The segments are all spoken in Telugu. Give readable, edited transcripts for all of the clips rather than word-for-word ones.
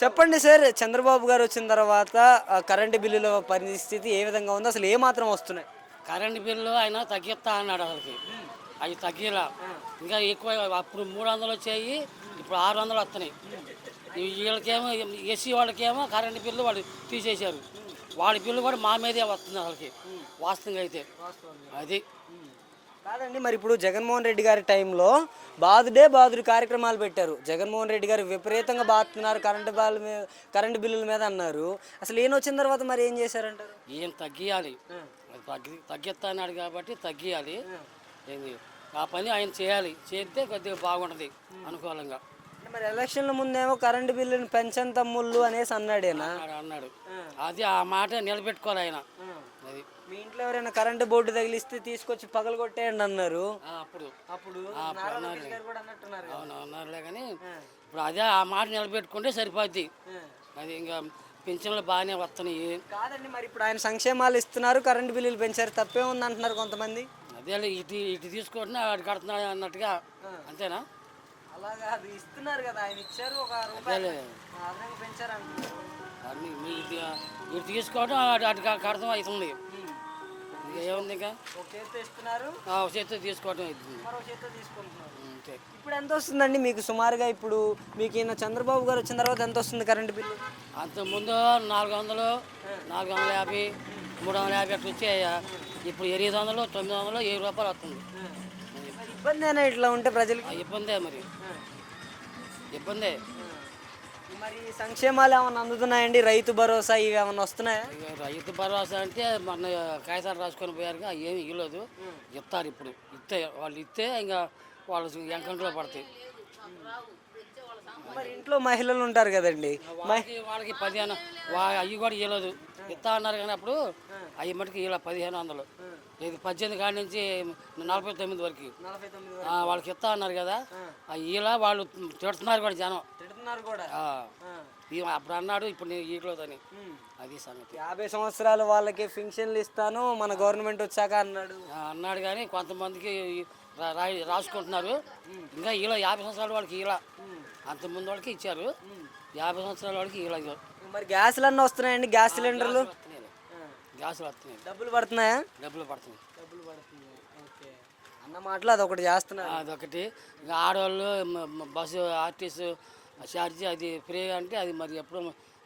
చెప్పండి సార్, చంద్రబాబు గారు వచ్చిన తర్వాత కరెంటు బిల్లుల పరిస్థితి ఏ విధంగా ఉందో, అసలు ఏ మాత్రం వస్తున్నాయి? కరెంటు బిల్లు ఆయన తగ్గిస్తా అన్నాడు అసలుకి. అవి తగ్గిలా ఇంకా ఎక్కువ. అప్పుడు 300 వచ్చాయి, ఇప్పుడు 600 వస్తున్నాయి. వీళ్ళకేమో ఎస్సీ వాళ్ళకేమో కరెంటు బిల్లు వాళ్ళు తీసేశారు. వాళ్ళ బిల్లు కూడా మా మీదే వస్తుంది అసలుకి వాస్తవంగా అయితే. అది కాదండి, మరి ఇప్పుడు జగన్మోహన్ రెడ్డి గారి టైంలో బాదుడే బాదుడు కార్యక్రమాలు పెట్టారు. జగన్మోహన్ రెడ్డి గారు విపరీతంగా బాతున్నారు కరెంటు బిల్లుల మీద అన్నారు. అసలు ఈయన వచ్చిన తర్వాత మరి ఏం చేశారంటారు? ఏం తగ్గియాలి, తగ్గిస్తా అన్నాడు కాబట్టి తగ్గియాలి. ఏంది ఆ పని ఆయన చేయాలి, చేస్తే కొద్దిగా బాగుంటుంది అనుకూలంగా. మరి ఎలక్షన్ల ముందేమో కరెంటు బిల్లుని పెంచని తమ్ముళ్ళు అనేసి అన్నాడేనా? అన్నాడు. అది ఆ మాట నిలబెట్టుకోవాలి ఆయన. అది మీ ఇంట్లో ఎవరైనా కరెంటు బోర్డు తగిలిస్తే తీసుకొచ్చి పగలగొట్టేయండి అన్నారు. అప్పుడు అప్పుడు అవును అన్నారులే, కానీ ఇప్పుడు అదే ఆ మాట నిలబెట్టుకుంటే సరిపోద్ది. అది ఇంకా పింఛన్లు బాగానే వస్తున్నాయి. కాదండి, మరి ఇప్పుడు ఆయన సంక్షేమాలు ఇస్తున్నారు, కరెంటు బిల్లులు పెంచారు, తప్పే ఉంది అంటున్నారు కొంతమంది. అదే ఇటు ఇటు తీసుకుంటున్నా అటు కడుతున్నాడు అన్నట్టుగా, అంతేనా? అలాగా అది ఇస్తున్నారు కదా, ఆయన ఇచ్చారు, ఒక రూపాయి అదనంగా పెంచారు అంటున్నారు. ఇటు తీసుకోవడం అటు కడతం అవుతుంది. ఇంకా ఏముంది, ఇంకా ఒక చేతితో ఇస్తున్నారు, ఒక చేతితో తీసుకోవడం అవుతుంది, మరో చేతితో తీసుకుంటున్నారు. అంతే. ఇప్పుడు ఎంత వస్తుందండి మీకు సుమారుగా? ఇప్పుడు మీకు ఈయన చంద్రబాబు గారు వచ్చిన తర్వాత ఎంత వస్తుంది కరెంటు బిల్లు? అంతకుముందు 400, 450, 350 అట్లా వచ్చాయా. ఇప్పుడు 800, 900, 7 రూపాయలు వస్తుంది. ఇబ్బంది అయినా ఇట్లా ఉంటే ప్రజలకి ఇబ్బందే, మరి ఇబ్బందే. మరి సంక్షేమాలు ఏమైనా అందుతున్నాయండి? రైతు భరోసా ఇవి ఏమైనా వస్తున్నాయా? ఇక రైతు భరోసా అంటే మన కాగితాలు రాసుకొని పోయారుగా, ఏమి ఇవ్వలేదు. ఇస్తారు ఇప్పుడు. వాళ్ళు ఇస్తే ఇంకా వాళ్ళు ఎంకంట్లో పడతాయి. మరి ఇంట్లో మహిళలు ఉంటారు కదండి, వాళ్ళకి 15 అవి కూడా ఇవ్వలేదు. ఇస్తా అన్నారు కానీ అప్పుడు అవి మటుకు ఇలా 1500. ఇది 18 కాడి నుంచి 49 వరకు వాళ్ళకి ఇస్తా అన్నారు కదా. ఇలా వాళ్ళు తిడుతున్నారు కూడా, జనం తిడుతున్నారు కూడా. అప్పుడు అన్నాడు, ఇప్పుడు నేను ఈట్లోదని. అది సంగతి. 50 సంవత్సరాలు వాళ్ళకి పెన్షన్లు ఇస్తాను మన గవర్నమెంట్ వచ్చాక అన్నాడు కానీ కొంతమందికి రాసుకుంటున్నారు. ఇంకా ఇలా 50 సంవత్సరాల వాళ్ళకి ఇలా, అంతకుముందు వాళ్ళకి ఇచ్చారు. 50 సంవత్సరాల వాళ్ళకి ఇలా. మరి గ్యాస్లు అన్నీ వస్తున్నాయండి, గ్యాస్ సిలిండర్లు గ్యాసులు వస్తున్నాయి. డబ్బులు పడుతున్నాయా? డబ్బులు పడుతున్నాయి. ఓకే, అన్న మాటలు అదొకటి చేస్తున్నారు. అదొకటి. ఇంకా ఆడవాళ్ళు బస్సు ఆర్టీసీ ఛార్జీ అది ఫ్రీ అంటే అది మరి ఎప్పుడు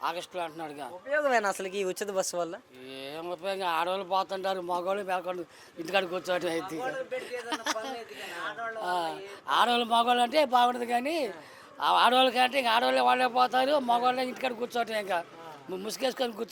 ఆగస్టులో అంటున్నాడుగా. ఉపయోగమేనా అసలు ఈ ఉచిత బస్సు వల్ల? ఏం ఉపయోగం? ఆడవాళ్ళు పోతుంటారు, మగవాళ్ళు మేకుండా ఇంటికాడికి కూర్చోవటం అయితే. ఆడవాళ్ళు మగవాళ్ళు అంటే బాగుంటుంది, కానీ ఆడవాళ్ళకి అంటే ఇంకా ఆడవాళ్ళే వాళ్ళే పోతారు, మగవాళ్ళే ఇంటికాడ కూర్చోవటం. ఇంకా ముసుగేసుకొని కూర్చో